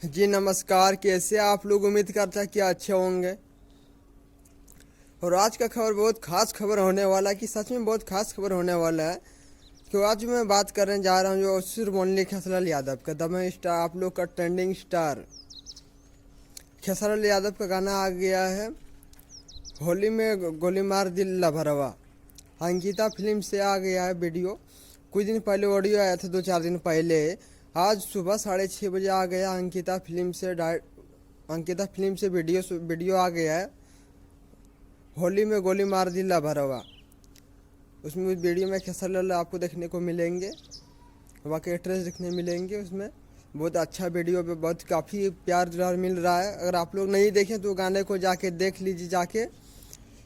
जी नमस्कार। कैसे आप लोग? उम्मीद करता है कि अच्छे होंगे। और आज का खबर बहुत खास खबर होने वाला है, कि सच में बहुत खास खबर होने वाला है। तो आज मैं बात करने जा रहा हूँ जो सिर्फ ओनली खेसारी यादव का दम स्टार, आप लोग का ट्रेंडिंग स्टार खेसारी यादव का गाना आ गया है होली में गोली मार दिल लभरवा। अंकिता फिल्म से आ गया है वीडियो। कुछ दिन पहले ऑडियो आया था, 2-4 दिन पहले। आज सुबह 6:30 बजे आ गया अंकिता फिल्म से वीडियो आ गया है होली में गोली मार दी लभरवा। उसमें उस वीडियो में खेसारी लाल आपको देखने को मिलेंगे, वहाँ के एक्ट्रेस देखने मिलेंगे। उसमें बहुत अच्छा वीडियो पे बहुत काफ़ी प्यार दुलार मिल रहा है। अगर आप लोग नहीं देखें तो गाने को जाके देख लीजिए। जाके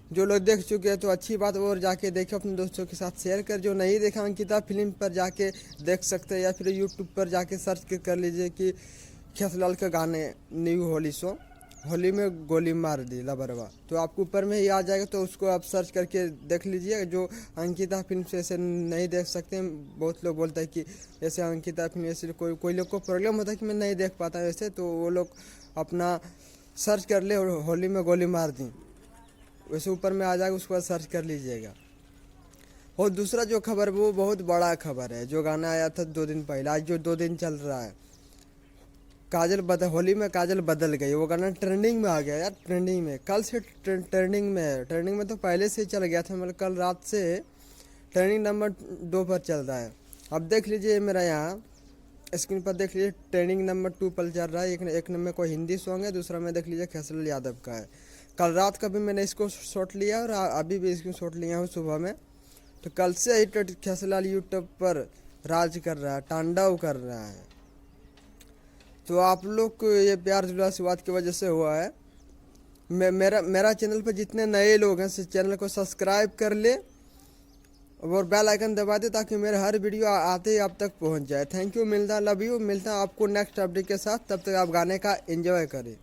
जो लोग देख चुके हैं तो अच्छी बात, और जाके देखें, अपने दोस्तों के साथ शेयर कर। जो नहीं देखा अंकिता फिल्म पर जाके देख सकते हैं, या फिर यूट्यूब पर जाके सर्च कर लीजिए कि खेसारी लाल का गाने न्यू होली सॉन्ग होली में गोली मार दी लबरवा, तो आपको ऊपर में ही आ जाएगा। तो उसको आप सर्च करके देख लीजिए। जो अंकिता फिल्म से ऐसे नहीं देख सकते हैं, बहुत लोग बोलते हैं कि ऐसे अंकिता फिल्म ऐसे कोई लोग को प्रॉब्लम होता है कि मैं नहीं देख पाता ऐसे, तो वो लोग अपना सर्च कर ले और होली में गोली मार दी, वैसे ऊपर में आ जाएगा, उसके बाद सर्च कर लीजिएगा। और दूसरा जो खबर वो बहुत बड़ा खबर है, जो गाना आया था 2 दिन पहले, आज जो 2 दिन चल रहा है, होली में काजल बदल गई, वो गाना ट्रेंडिंग में आ गया यार। ट्रेंडिंग में कल से ट्रेंडिंग में है। ट्रेंडिंग में तो पहले से ही चल गया था, मतलब कल रात से ट्रेंडिंग नंबर 2 पर चल रहा है। अब देख लीजिए मेरा यहाँ स्क्रीन पर देख लीजिए, ट्रेंडिंग नंबर 2 पर चल रहा है। एक नंबर कोई हिंदी सॉन्ग है, दूसरा में देख लीजिए खेसारी लाल यादव का है। कल रात का भी मैंने इसको शॉट लिया और अभी भी इसको शॉट लिया हूँ सुबह में। तो कल से ही खेसारी लाल यूट्यूब पर राज कर रहा है, तांडव कर रहा है। तो आप लोग को ये प्यार दुलार शुरुआत की वजह से हुआ है। मेरा चैनल पर जितने नए लोग हैं चैनल को सब्सक्राइब कर ले और बेल आइकन दबा दे, ताकि मेरे हर वीडियो आते ही आप तक पहुंच जाए। थैंक यू, मिलता लव यू, मिलता आपको नेक्स्ट अपडेट के साथ। तब तक आप गाने का एंजॉय करें।